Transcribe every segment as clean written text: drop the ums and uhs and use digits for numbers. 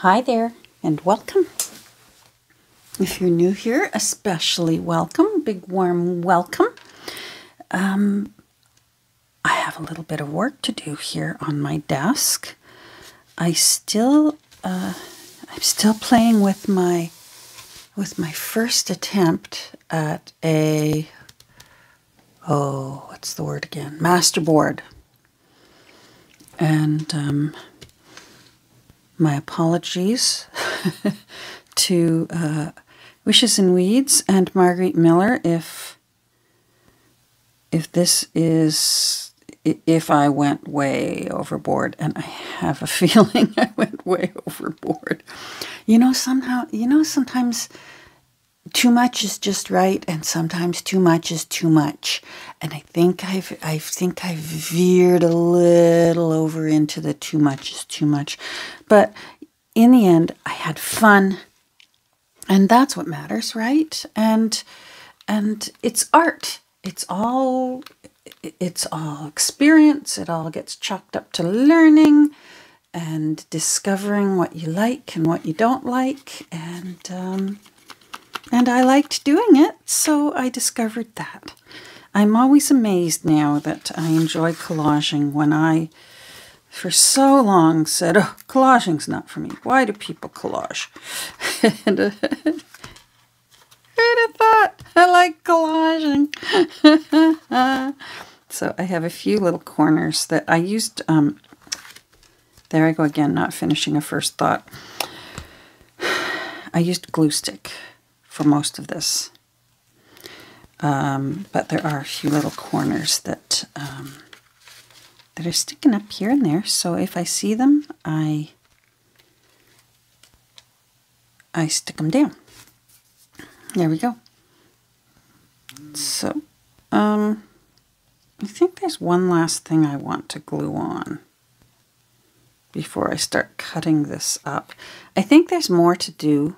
Hi there and welcome. If you're new here, especially welcome, big warm welcome. I have a little bit of work to do here on my desk. I'm still playing with my first attempt at a what's the word again? Masterboard. And my apologies to Wishes and Weeds and Marguerite Miller if I went way overboard, and I have a feeling I went way overboard. Sometimes too much is just right, and sometimes too much is too much. And I think I've veered a little over into the too much is too much. But in the end, I had fun, and that's what matters, right? And it's art. It's all experience. It all gets chalked up to learning and discovering what you like and what you don't like. And I liked doing it, so I discovered that. I'm always amazed now that I enjoy collaging when I, for so long, said, oh, collaging's not for me. Why do people collage? And who'd have thought I like collaging? So I have a few little corners that I used. There I go again, not finishing a first thought. I used glue stick for most of this. But there are a few little corners that are sticking up here and there. So if I see them, I stick them down. There we go. So I think there's one last thing I want to glue on before I start cutting this up. I think there's more to do.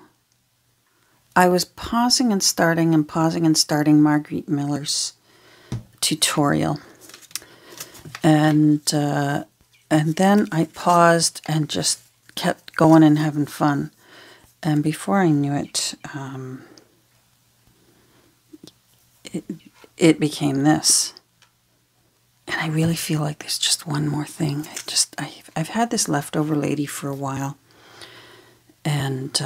I was pausing and starting Marguerite Miller's tutorial. And then I paused and just kept going and having fun. And before I knew it, it became this. And I really feel like there's just one more thing. I've had this leftover lady for a while. And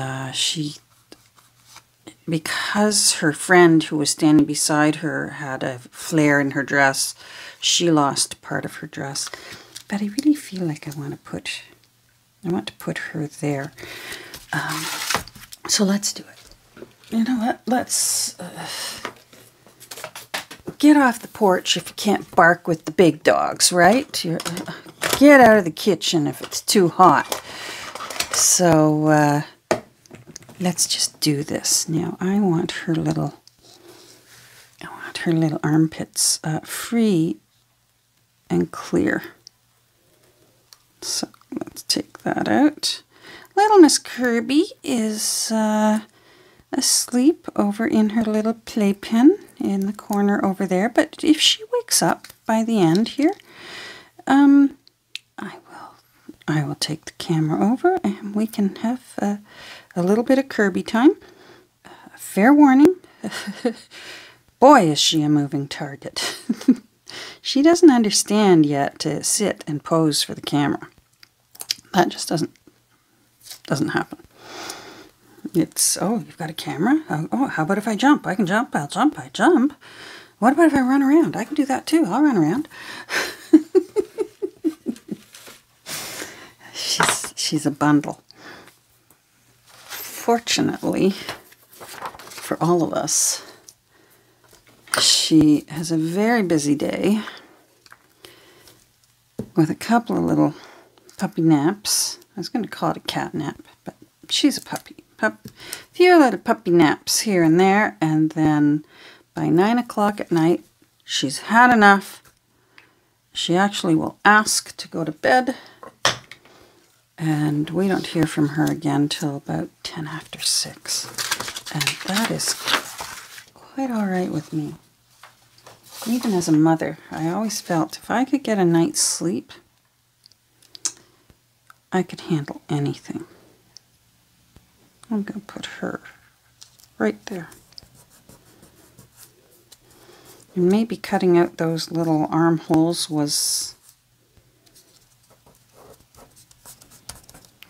because her friend who was standing beside her had a flare in her dress, she lost part of her dress. But I really feel like I want to put her there. So let's do it. You know what? Let's get off the porch if you can't bark with the big dogs, right? Get out of the kitchen if it's too hot. So let's just do this. Now I want her little armpits free and clear. So let's take that out. Little Miss Kirby is asleep over in her little playpen in the corner over there. But if she wakes up by the end here, I will take the camera over and we can have a little bit of Kirby time. Fair warning. Boy, is she a moving target. She doesn't understand yet to sit and pose for the camera. That just doesn't happen. It's, oh, you've got a camera? Oh, how about if I jump? I can jump, I jump. What about if I run around? I can do that too. I'll run around. She's a bundle. Fortunately, for all of us, she has a very busy day with a couple of little puppy naps. I was going to call it a cat nap, but she's a puppy. A few little puppy naps here and there, and then by 9 o'clock at night, she's had enough. She actually will ask to go to bed, and we don't hear from her again till about 10 after 6. And that is quite all right with me. Even as a mother, I always felt if I could get a night's sleep, I could handle anything. I'm going to put her right there. And maybe cutting out those little armholes was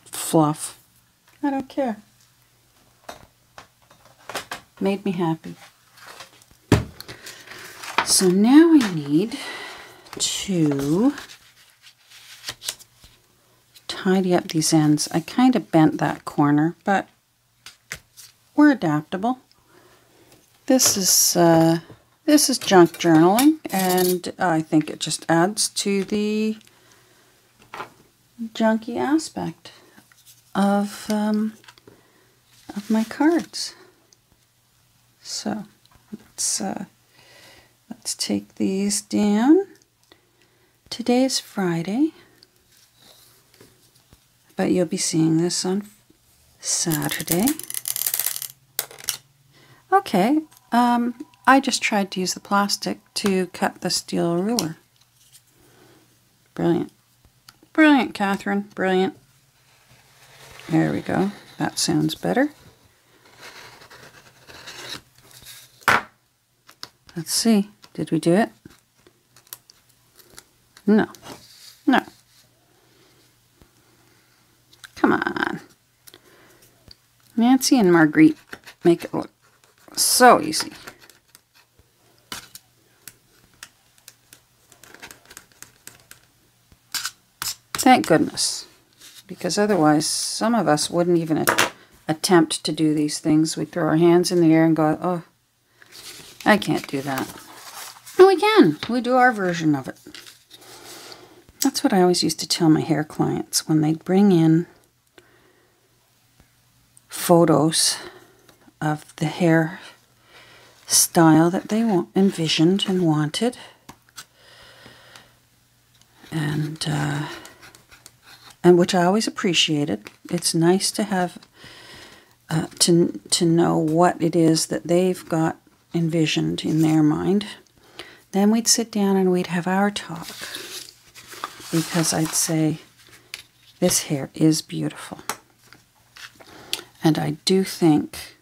fluff. I don't care. Made me happy. So now I need to tidy up these ends. I kind of bent that corner, but we're adaptable. This is junk journaling, and I think it just adds to the junky aspect of my cards. So let's take these down. Today is Friday, but you'll be seeing this on Saturday. Okay, I just tried to use the plastic to cut the steel ruler. Brilliant. Brilliant, Catherine. Brilliant. There we go. That sounds better. Let's see. Did we do it? No. No. Come on. Nancy and Marguerite make it look so easy. Thank goodness, because otherwise some of us wouldn't even attempt to do these things. We'd throw our hands in the air and go, oh, I can't do that. No, we can. We do our version of it. That's what I always used to tell my hair clients when they'd bring in photos of the hair style that they envisioned and wanted. And which I always appreciated. It's nice to have, to know what it is that they've got envisioned in their mind. Then we'd sit down and we'd have our talk. Because I'd say, this hair is beautiful. And I do think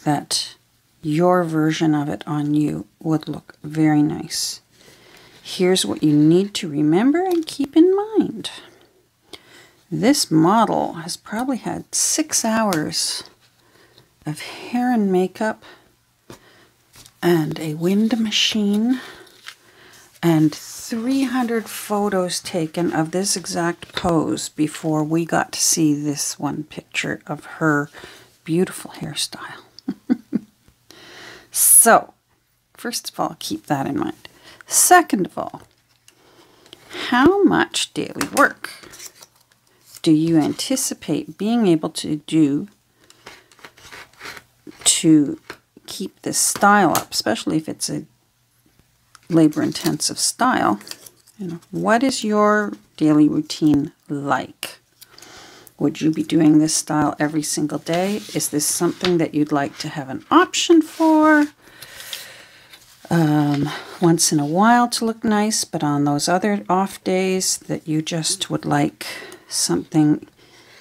that your version of it on you would look very nice. Here's what you need to remember and keep in mind. This model has probably had 6 hours of hair and makeup and a wind machine and 300 photos taken of this exact pose before we got to see this one picture of her beautiful hairstyle. So, first of all, keep that in mind. Second of all, how much daily work do you anticipate being able to do to keep this style up, especially if it's a labor-intensive style? You know, what is your daily routine like? Would you be doing this style every single day? Is this something that you'd like to have an option for? Once in a while to look nice, but on those other off days that you just would like something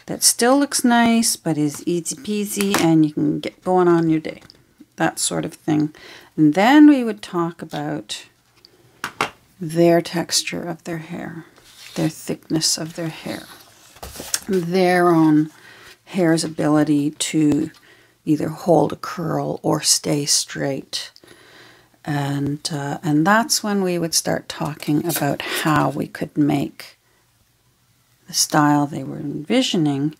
that still looks nice but is easy peasy and you can get going on your day. That sort of thing. And then we would talk about their texture of their hair, their thickness of their hair, their own hair's ability to either hold a curl or stay straight. And that's when we would start talking about how we could make the style they were envisioning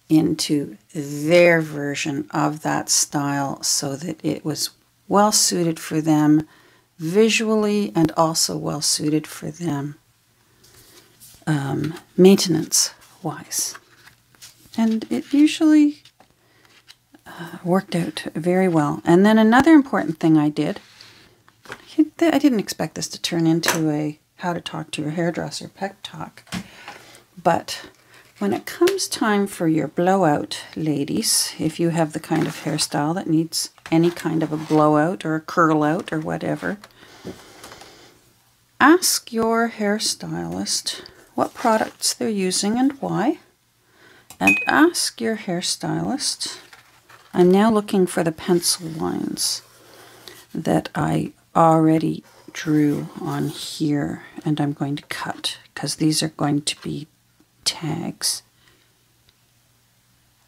into their version of that style so that it was well suited for them visually and also well suited for them maintenance-wise. And it usually worked out very well. And then another important thing I did, I didn't expect this to turn into a how to talk to your hairdresser pep talk, but when it comes time for your blowout, ladies, if you have the kind of hairstyle that needs any kind of a blowout or a curl out or whatever, ask your hairstylist what products they're using and why, And ask your hairstylist. I'm now looking for the pencil lines that I already drew on here, and I'm going to cut because these are going to be tags.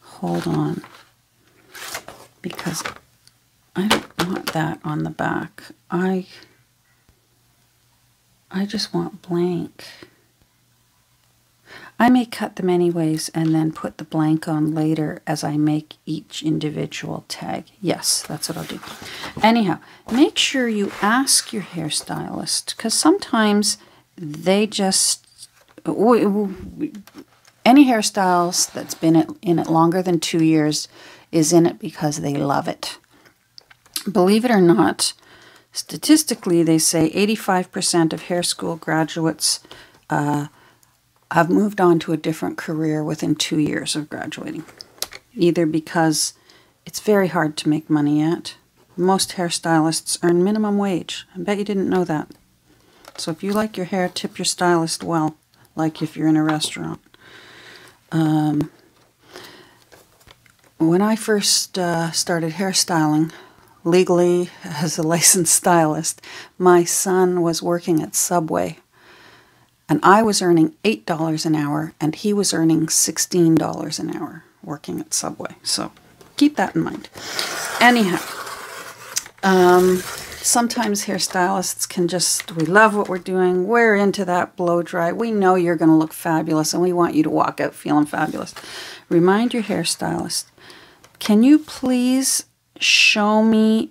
Hold on, because I don't want that on the back. I just want blank. I may cut them anyways and then put the blank on later as I make each individual tag. Yes, that's what I'll do. Anyhow, make sure you ask your hairstylist, because sometimes they just... Any hairstyles that's been in it longer than 2 years is in it because they love it. Believe it or not, statistically they say 85% of hair school graduates have moved on to a different career within 2 years of graduating. Either because it's very hard to make money at. Most hairstylists earn minimum wage. I bet you didn't know that. So if you like your hair, tip your stylist well, like if you're in a restaurant. When I first started hairstyling, legally as a licensed stylist, my son was working at Subway. And I was earning $8 an hour, and he was earning $16 an hour working at Subway. So keep that in mind. Anyhow, sometimes hairstylists can just, we love what we're doing, we're into that blow dry, we know you're going to look fabulous, and we want you to walk out feeling fabulous. Remind your hairstylist, can you please show me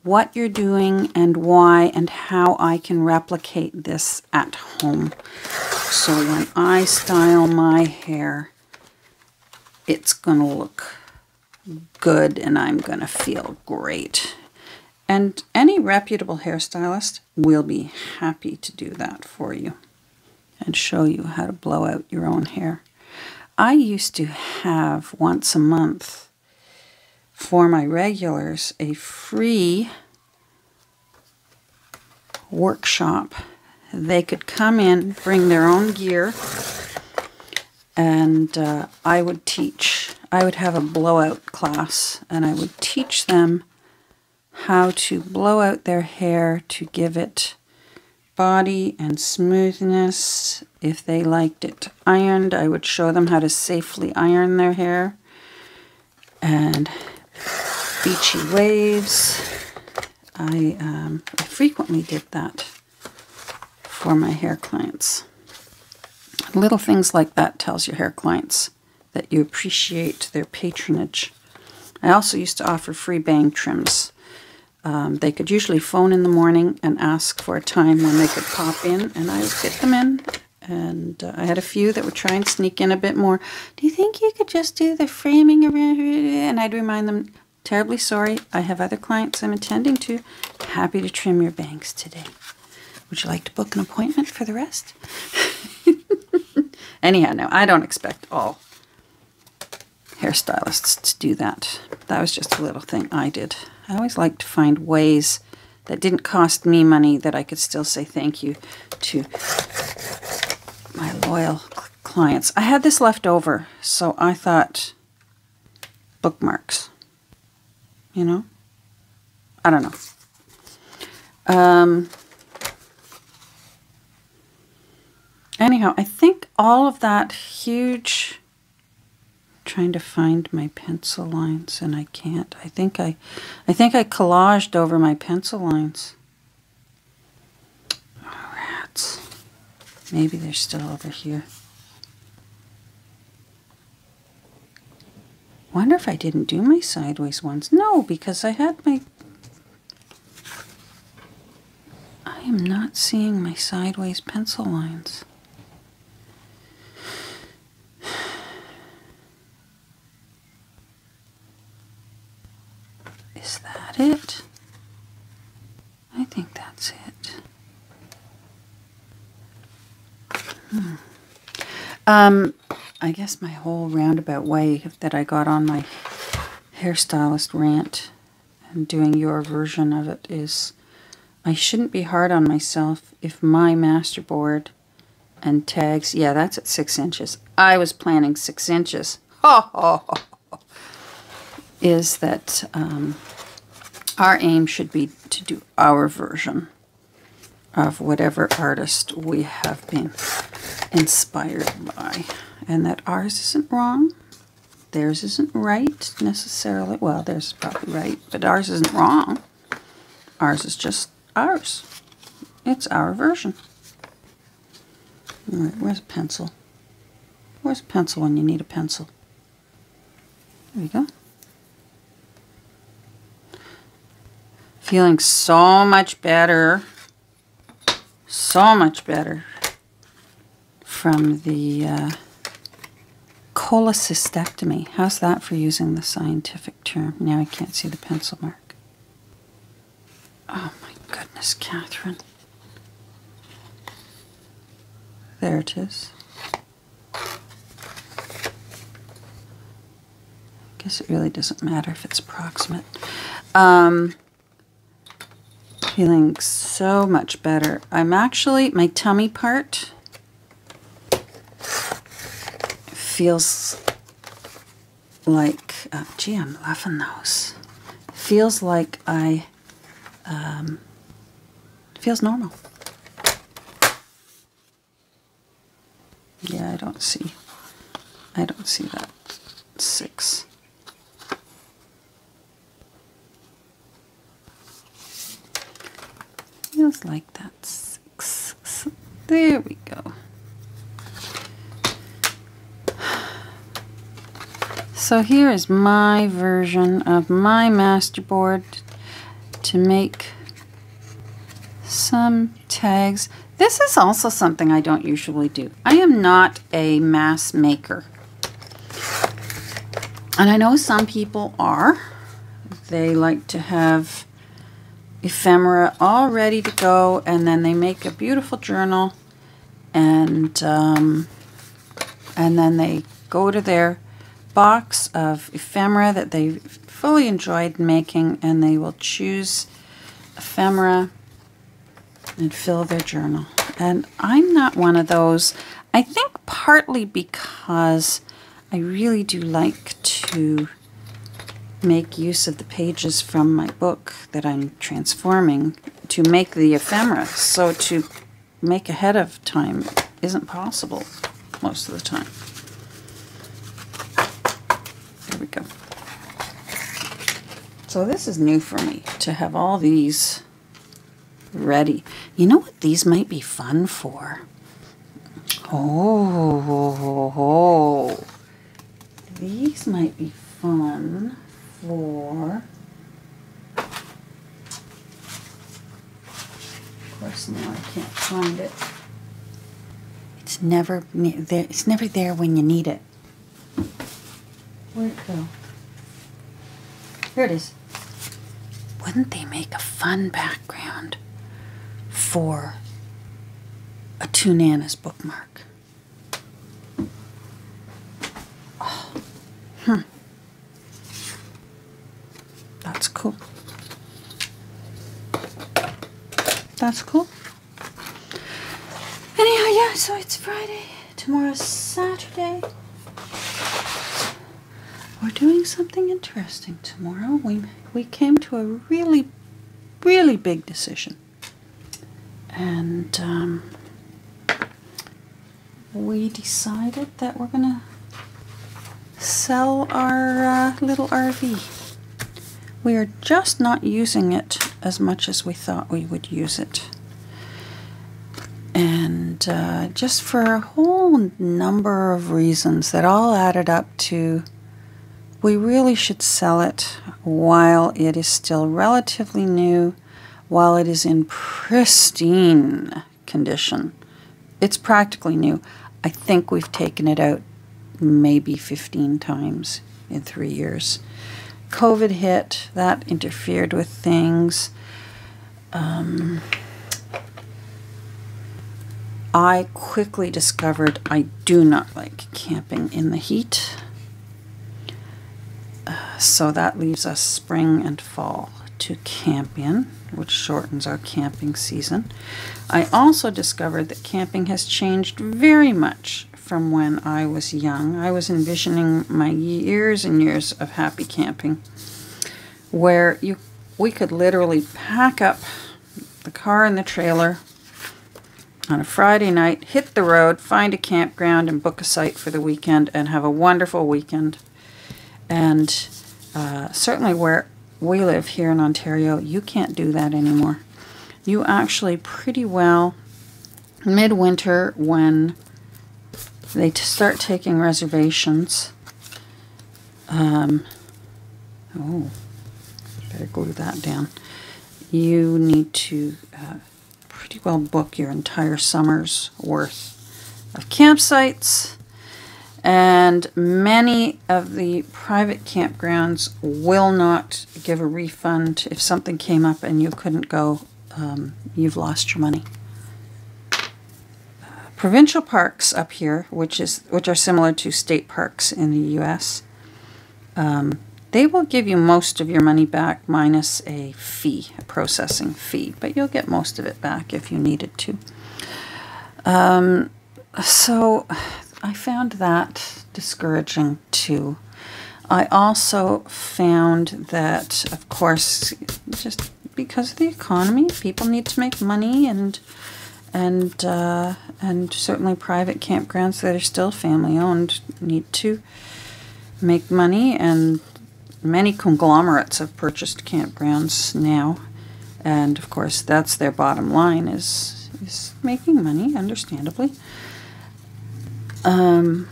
what you're doing and why and how I can replicate this at home. So when I style my hair, it's going to look good and I'm going to feel great. And any reputable hairstylist will be happy to do that for you and show you how to blow out your own hair. I used to have once a month for my regulars a free workshop. They could come in, bring their own gear, and I would teach. I would have a blowout class, and I would teach them how to blow out their hair to give it body and smoothness. If they liked it ironed, I would show them how to safely iron their hair. And beachy waves. I frequently did that for my hair clients. Little things like that tells your hair clients that you appreciate their patronage. I also used to offer free bang trims. They could usually phone in the morning and ask for a time when they could pop in, and I would fit them in. And I had a few that would try and sneak in a bit more. Do you think you could just do the framing around? And I'd remind them, terribly sorry, I have other clients I'm attending to. Happy to trim your bangs today. Would you like to book an appointment for the rest? Anyhow, no, I don't expect all hairstylists to do that. That was just a little thing I did. I always like to find ways that didn't cost me money that I could still say thank you to my loyal clients. I had this left over, so I thought bookmarks. You know? I don't know. Anyhow, I think all of that huge... trying to find my pencil lines and I can't. I think I collaged over my pencil lines. Oh, rats. Maybe they're still over here. Wonder if I didn't do my sideways ones. No, because I had my... I am not seeing my sideways pencil lines. Is that it? I think that's it. I guess my whole roundabout way that I got on my hairstylist rant and doing your version of it is I shouldn't be hard on myself if my masterboard and tags, yeah, that's at 6 inches. I was planning 6 inches. is that our aim should be to do our version of whatever artist we have been inspired by. And that ours isn't wrong. Theirs isn't right necessarily. Well, theirs is probably right, but ours isn't wrong. Ours is just ours. It's our version. All right, where's a pencil? Where's a pencil when you need a pencil? There you go. Feeling so much better. So much better from the cholecystectomy. How's that for using the scientific term? Now I can't see the pencil mark. Oh my goodness, Catherine. There it is. Guess it really doesn't matter if it's approximate. Feeling so much better. I'm actually, my tummy part feels like, gee, I'm loving those. Feels like feels normal. Yeah, I don't see that 6. Feels like that 6. There we go. So here is my version of my masterboard to make some tags. This is also something I don't usually do. I am not a mass maker. And I know some people are. They like to have ephemera all ready to go, and then they make a beautiful journal, and then they go to their box of ephemera that they fully enjoyed making, and they will choose ephemera and fill their journal. And I'm not one of those. I think partly because I really do like to make use of the pages from my book that I'm transforming to make the ephemera. So to make ahead of time isn't possible most of the time. There we go. So this is new for me, to have all these ready. You know what these might be fun for? Oh, these might be fun for, of course now I can't find it. It's never there. It's never there when you need it. Where'd it go? Here it is. Wouldn't they make a fun background for a Two Nanas bookmark? Oh. That's cool. That's cool. Anyhow, yeah, so it's Friday. Tomorrow's Saturday. We're doing something interesting tomorrow. We came to a really, really big decision. And we decided that we're going to sell our little RV. We are just not using it as much as we thought we would use it. And just for a whole number of reasons that all added up to, we really should sell it while it is still relatively new, while it is in pristine condition. It's practically new. I think we've taken it out maybe 15 times in 3 years. COVID hit, that interfered with things. I quickly discovered I do not like camping in the heat. So that leaves us spring and fall to camp in, which shortens our camping season. I also discovered that camping has changed very much from when I was young. I was envisioning my years and years of happy camping, where we could literally pack up the car and the trailer on a Friday night, hit the road, find a campground, and book a site for the weekend, and have a wonderful weekend. And certainly where we live here in Ontario, you can't do that anymore. You actually pretty well, midwinter, when they start taking reservations, oh, better glue that down. You need to pretty well book your entire summer's worth of campsites, and many of the private campgrounds will not give a refund if something came up and you couldn't go. You've lost your money. Provincial parks up here, which are similar to state parks in the U.S., they will give you most of your money back minus a fee, a processing fee, but you'll get most of it back if you needed to. So I found that discouraging too. I also found that, of course, just because of the economy, people need to make money, and certainly private campgrounds that are still family owned need to make money, and many conglomerates have purchased campgrounds now, and of course that's their bottom line, is making money, understandably. The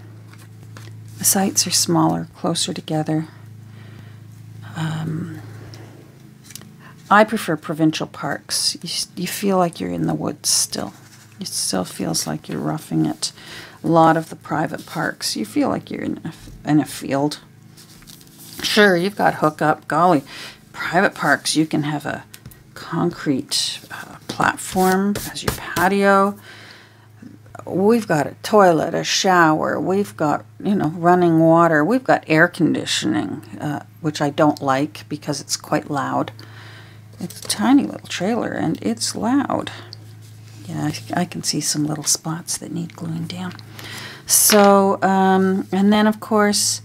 sites are smaller, closer together. I prefer provincial parks. You feel like you're in the woods still. It still feels like you're roughing it. A lot of the private parks, you feel like you're in a field. Sure, you've got hookup. Golly, private parks, you can have a concrete platform as your patio. We've got a toilet, a shower. We've got, running water. We've got air conditioning, which I don't like because it's quite loud. It's a tiny little trailer, and it's loud. Yeah, I can see some little spots that need gluing down. So, and then, of course,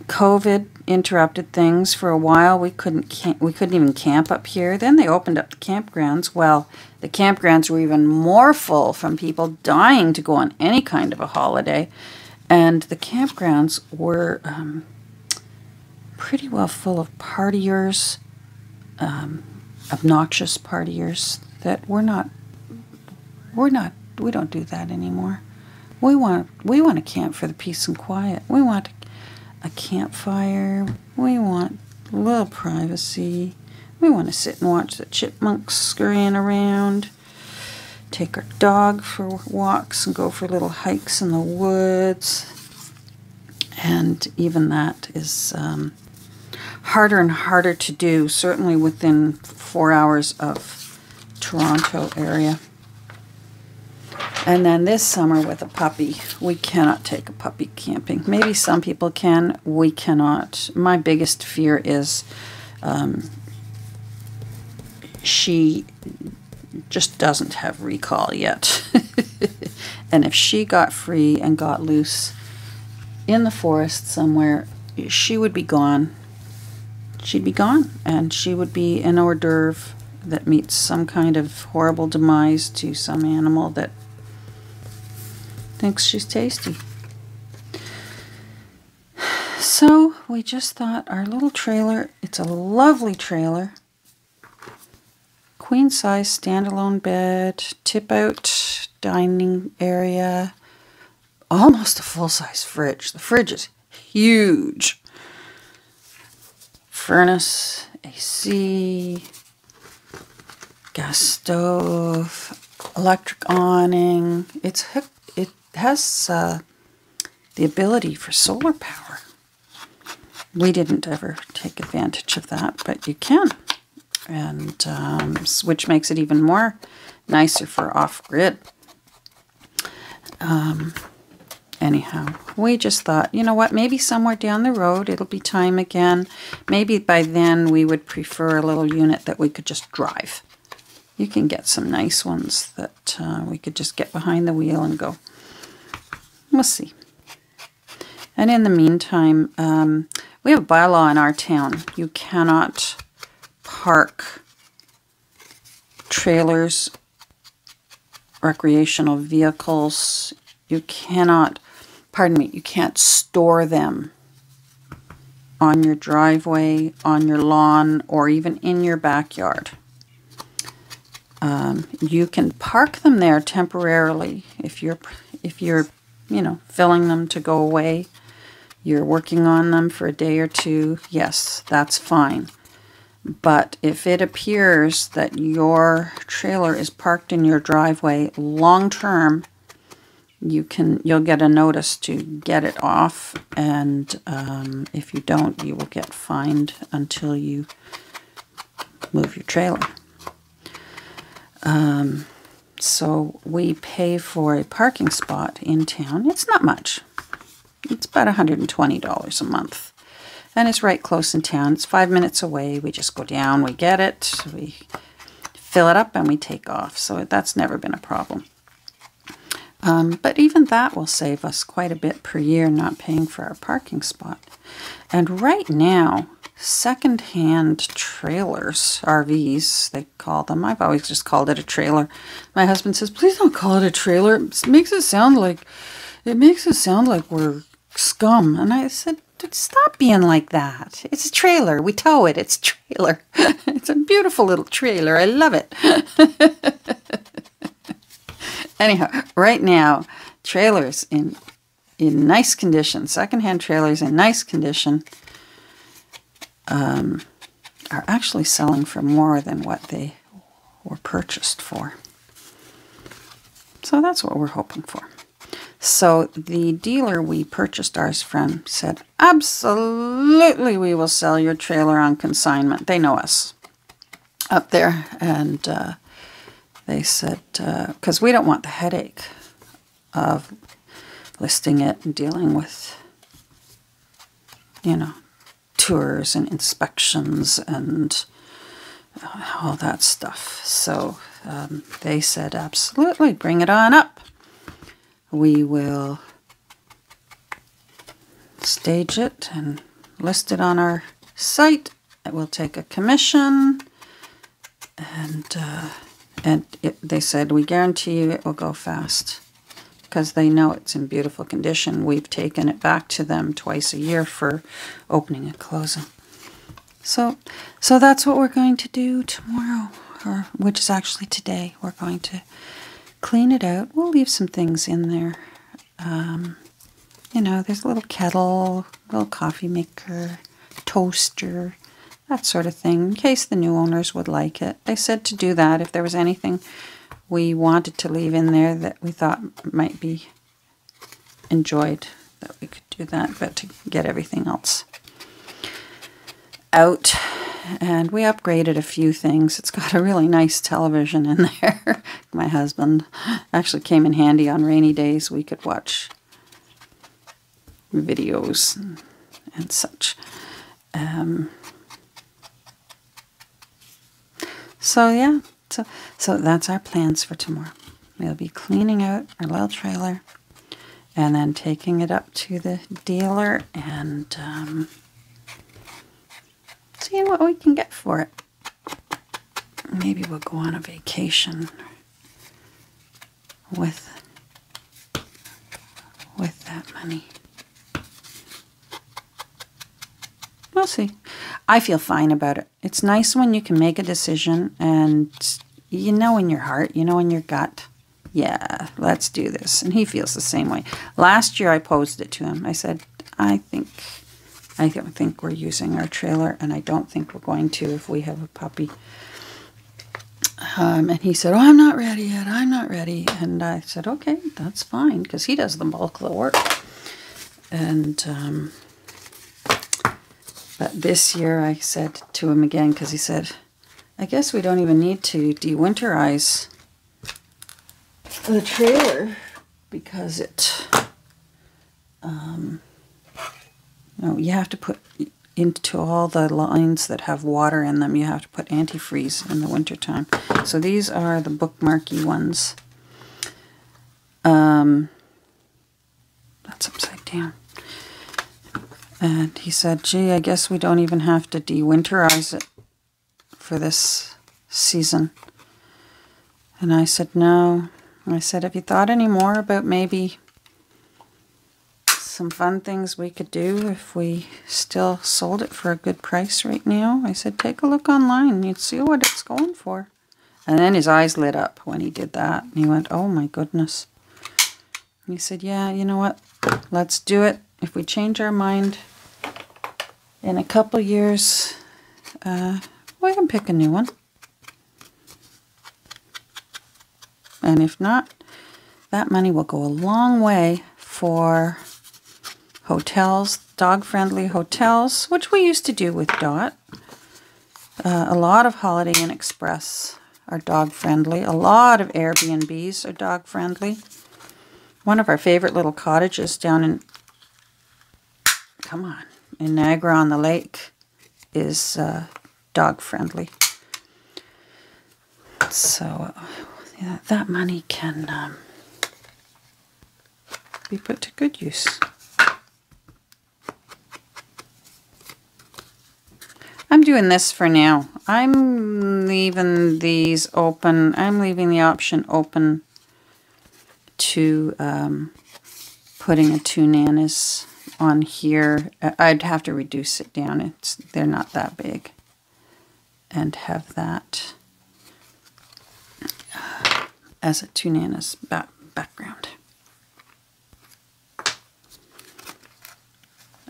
COVID interrupted things for a while. We couldn't even camp up here. Then they opened up the campgrounds. Well, the campgrounds were even more full from people dying to go on any kind of a holiday. And the campgrounds were pretty well full of partiers, obnoxious partiers that we don't do that anymore. We want to camp for the peace and quiet. We want a campfire. We want a little privacy. We want to sit and watch the chipmunks scurrying around, take our dog for walks and go for little hikes in the woods. And even that is harder and harder to do, certainly within 4 hours of Toronto area. And then this summer with a puppy, we cannot take a puppy camping. Maybe some people can, we cannot. My biggest fear is she just doesn't have recall yet. And if she got free and got loose in the forest somewhere, she would be gone. She'd be gone, and she would be an hors d'oeuvre that meets some kind of horrible demise to some animal that thinks she's tasty. So we just thought our little trailer, it's a lovely trailer. Queen size standalone bed, tip out dining area, almost a full size fridge. The fridge is huge. Furnace, AC, gas stove, electric awning. It has the ability for solar power. We didn't ever take advantage of that, but you can, and which makes it even more nicer for off-grid. Anyhow, we just thought, you know what, maybe somewhere down the road it'll be time again. Maybe by then we would prefer a little unit that we could just drive. You can get some nice ones that we could just get behind the wheel and go. We'll see. And in the meantime, we have a bylaw in our town. You cannot park trailers, recreational vehicles. You cannot, pardon me, you can't store them on your driveway, on your lawn, or even in your backyard. You can park them there temporarily if you're, you know, filling them to go away. You're working on them for a day or two. Yes, that's fine. But if it appears that your trailer is parked in your driveway long term, you'll get a notice to get it off, and if you don't, you will get fined until you move your trailer. So we pay for a parking spot in town. It's not much. It's about $120 a month. And it's right close in town. It's 5 minutes away. We just go down, we get it, we fill it up, and we take off. So that's never been a problem. But even that will save us quite a bit per year not paying for our parking spot. And right now, second-hand trailers, RVs, they call them. I've always just called it a trailer. My husband says, please don't call it a trailer. It makes it sound like we're scum. And I said, stop being like that. It's a trailer. We tow it. It's a trailer. It's a beautiful little trailer. I love it. Anyhow, right now, trailers in nice condition, secondhand trailers in nice condition, are actually selling for more than what they were purchased for. So that's what we're hoping for. So the dealer we purchased ours from said, absolutely, we will sell your trailer on consignment. They know us up there, and they said, because we don't want the headache of listing it and dealing with, you know, tours and inspections and all that stuff. So they said, absolutely, bring it on up. We will stage it and list it on our site. It will take a commission, and they said, we guarantee you it will go fast, because they know it's in beautiful condition. We've taken it back to them twice a year for opening and closing. So that's what we're going to do tomorrow, or which is actually today. We're going to clean it out. We'll leave some things in there. You know, there's a little kettle, a little coffee maker, toaster, that sort of thing, in case the new owners would like it. They said to do that if there was anything we wanted to leave in there that we thought might be enjoyed, that we could do that, but to get everything else out. And we upgraded a few things. It's got a really nice television in there. My husband actually came in handy on rainy days. We could watch videos and such. So yeah, so that's our plans for tomorrow. We'll be cleaning out our little trailer and then taking it up to the dealer and seeing what we can get for it. Maybe we'll go on a vacation with that money. We'll see. I feel fine about it. It's nice when you can make a decision and you know in your heart, you know in your gut, yeah, let's do this. And he feels the same way. Last year I posed it to him. I said, I don't think we're using our trailer, and I don't think we're going to if we have a puppy. And he said, oh, I'm not ready yet. I'm not ready. And I said, okay, that's fine, because he does the bulk of the work. And but this year I said to him again, because he said, I guess we don't even need to dewinterize the trailer because it, no, you have to put into all the lines that have water in them, you have to put antifreeze in the wintertime. So these are the bookmarky ones. That's upside down. And he said, gee, I guess we don't even have to de-winterize it for this season. And I said, no. I said, have you thought any more about maybe some fun things we could do if we still sold it for a good price right now? I said, take a look online. You'd see what it's going for. And then his eyes lit up when he did that. And he went, oh my goodness. And he said, yeah, you know what? Let's do it. If we change our mind in a couple years, we can pick a new one. And if not, that money will go a long way for hotels, dog-friendly hotels, which we used to do with Dot. A lot of Holiday Inn Express are dog-friendly. A lot of Airbnbs are dog-friendly. One of our favorite little cottages down in, in Niagara-on-the-Lake is dog-friendly. So yeah, that money can be put to good use. I'm doing this for now. I'm leaving these open. I'm leaving the option open to putting a 2 nanas on here. I'd have to reduce it down. They're not that big. And have that as a 2 nanas background.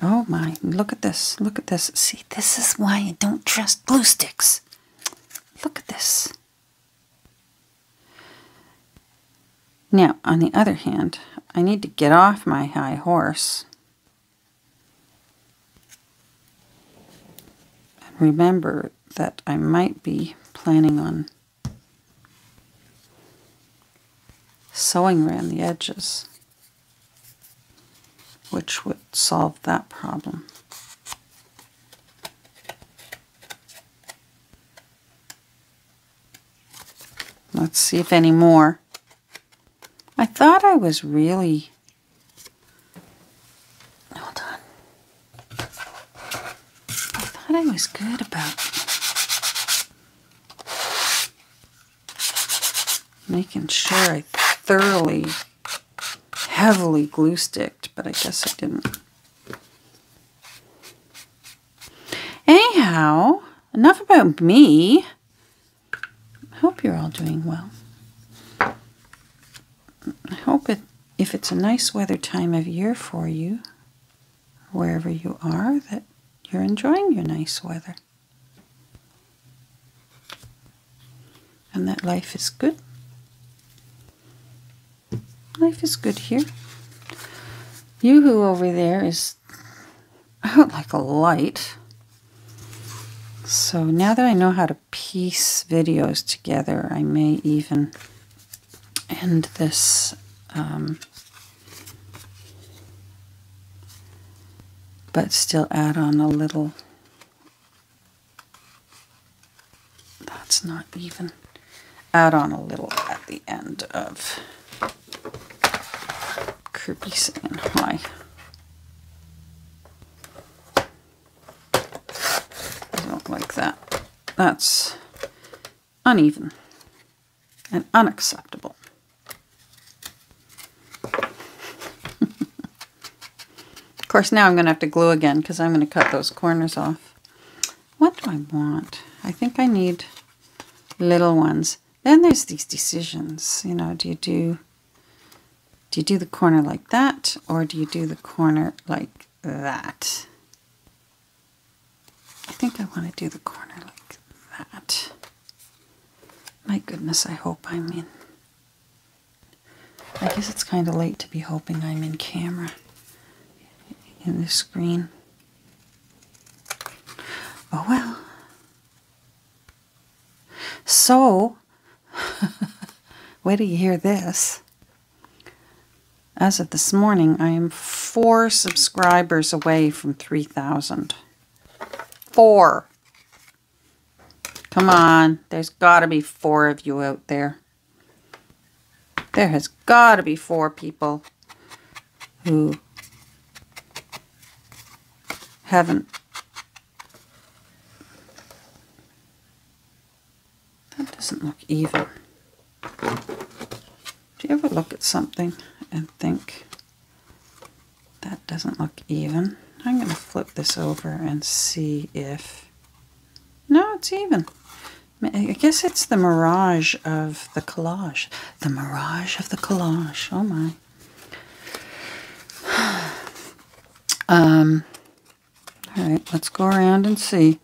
Oh my, look at this, look at this. See, this is why I don't trust glue sticks. Look at this. Now, on the other hand, I need to get off my high horse. And remember that I might be planning on sewing around the edges, which would solve that problem. Let's see if any more. I thought I was really... Hold on. I thought I was good about making sure I thoroughly, heavily glue sticked, but I guess I didn't. Anyhow, enough about me. I hope you're all doing well. I hope if it's a nice weather time of year for you, wherever you are, that you're enjoying your nice weather. And that life is good. Life is good here. Yoo-hoo over there is out like a light. So now that I know how to piece videos together, I may even end this but still add on a little. That's not even. Add on a little at the end of Kirby saying hi. I don't like that. That's uneven and unacceptable. Of course, now I'm going to have to glue again because I'm going to cut those corners off. What do I want? I think I need little ones. Then there's these decisions. You know, do you do the corner like that, or do you do the corner like that? I think I want to do the corner like that. My goodness, I hope I'm in. I guess it's kind of late to be hoping I'm in camera. In the screen. Oh well. So, wait till you hear this. As of this morning, I am 4 subscribers away from 3,000. 4. Come on, there's got to be 4 of you out there. There has got to be 4 people who haven't. That doesn't look even. Do you ever look at something and think, that doesn't look even? I'm going to flip this over and see if... No, it's even. I guess it's the mirage of the collage. The mirage of the collage. Oh my. All right, let's go around and see.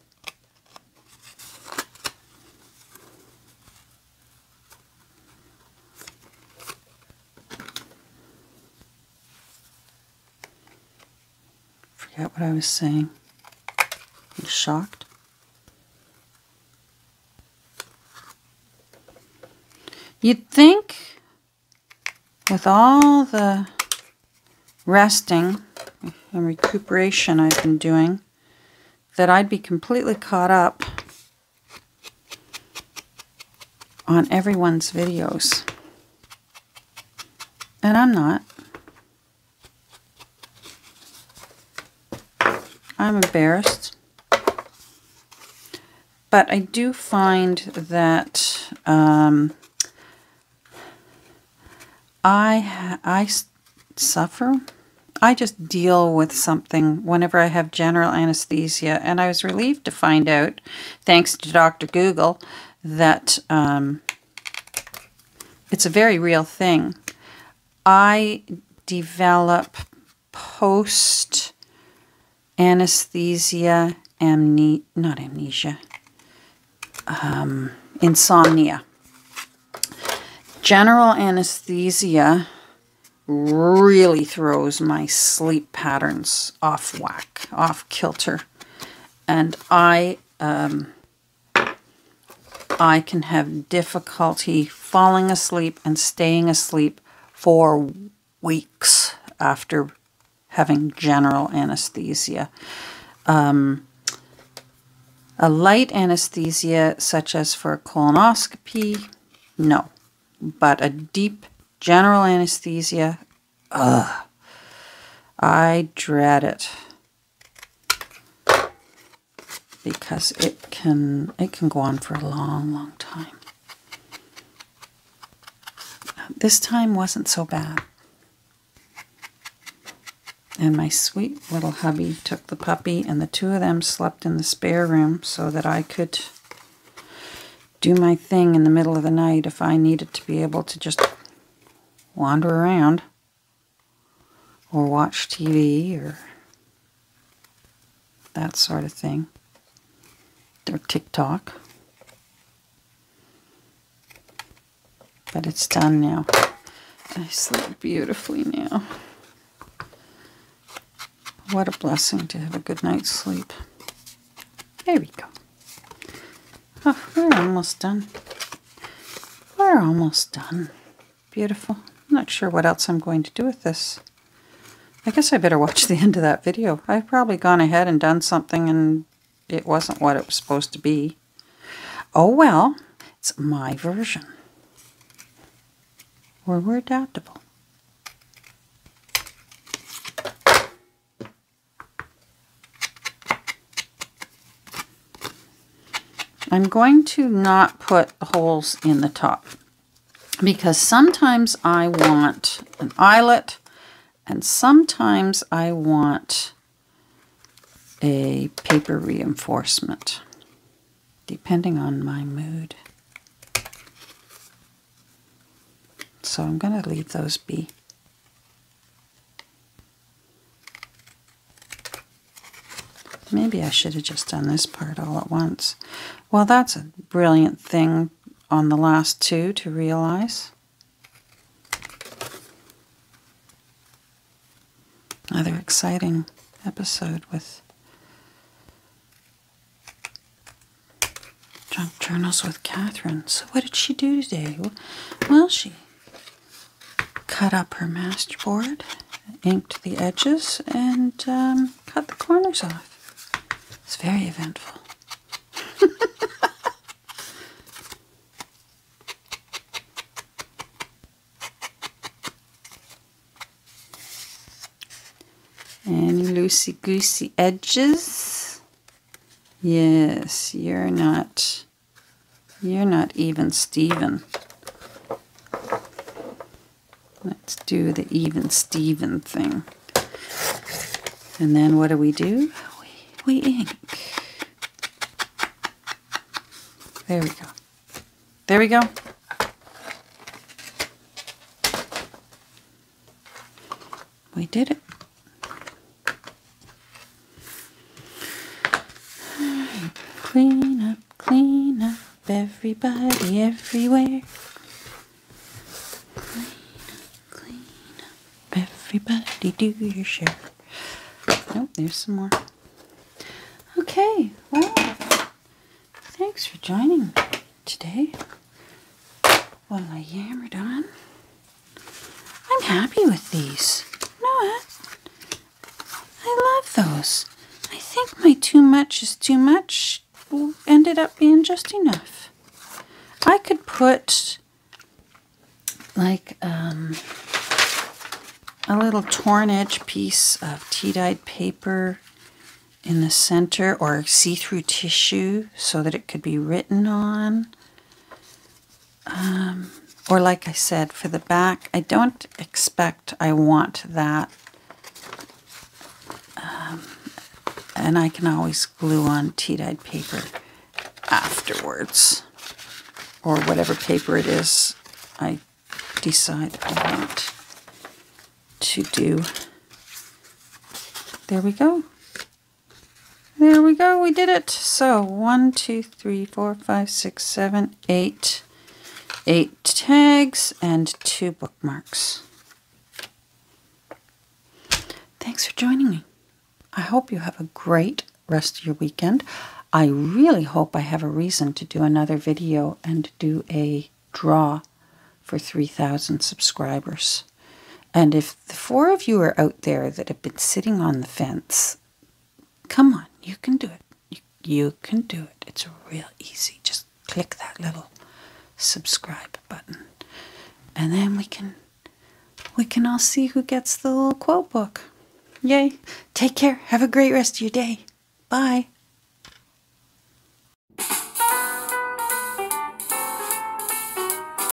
Forget what I was saying. I'm shocked. You'd think with all the resting and recuperation I've been doing that I'd be completely caught up on everyone's videos. And I'm not. I'm embarrassed. But I do find that I suffer. I just deal with something whenever I have general anesthesia, and I was relieved to find out, thanks to Dr. Google, that it's a very real thing. I develop post-anesthesia insomnia. General anesthesia really throws my sleep patterns off whack, off kilter. And I can have difficulty falling asleep and staying asleep for weeks after having general anesthesia. A light anesthesia, such as for a colonoscopy, no. But a deep general anesthesia, I dread it. Because it can go on for a long, long time. This time wasn't so bad. And my sweet little hubby took the puppy, and the two of them slept in the spare room so that I could do my thing in the middle of the night if I needed to be able to just wander around or watch TV or that sort of thing. Or TikTok. But it's done now. I sleep beautifully now. What a blessing to have a good night's sleep. There we go. Oh, we're almost done. We're almost done. Beautiful. I'm not sure what else I'm going to do with this. I guess I better watch the end of that video. I've probably gone ahead and done something and it wasn't what it was supposed to be. Oh well, it's my version. We're adaptable. I'm going to not put the holes in the top because sometimes I want an eyelet and sometimes I want a paper reinforcement, depending on my mood. So I'm going to leave those be. Maybe I should have just done this part all at once. Well, that's a brilliant thing on the last two to realize. Another exciting episode with Junk Journals with Catherine. So what did she do today? Well, she cut up her masterboard, inked the edges, and cut the corners off. It's very eventful. And you loosey-goosey edges. Yes, you're not even Steven. Let's do the even Steven thing. And then what do? We ink. There we go. There we go. We did it. Clean up, everybody, everywhere. Clean up, everybody, do your share. Oh, there's some more. Okay, well, thanks for joining me today while I yammered on. I'm happy with these. You know what? I love those. I think my too much is too much ended up being just enough. I could put like a little torn edge piece of tea-dyed paper in the center, or see-through tissue so that it could be written on. Or like I said, for the back, I don't expect I want that. And I can always glue on tea-dyed paper afterwards, or whatever paper it is I decide I want to do. There we go. There we go. We did it. So 1, 2, 3, 4, 5, 6, 7, 8. 8 tags and 2 bookmarks. Thanks for joining me. I hope you have a great rest of your weekend. I really hope I have a reason to do another video and do a draw for 3,000 subscribers. And if the 4 of you are out there that have been sitting on the fence, come on, you can do it. You can do it. It's real easy. Just click that little subscribe button. And then we can all see who gets the little quote book. Yay. Take care. Have a great rest of your day. Bye.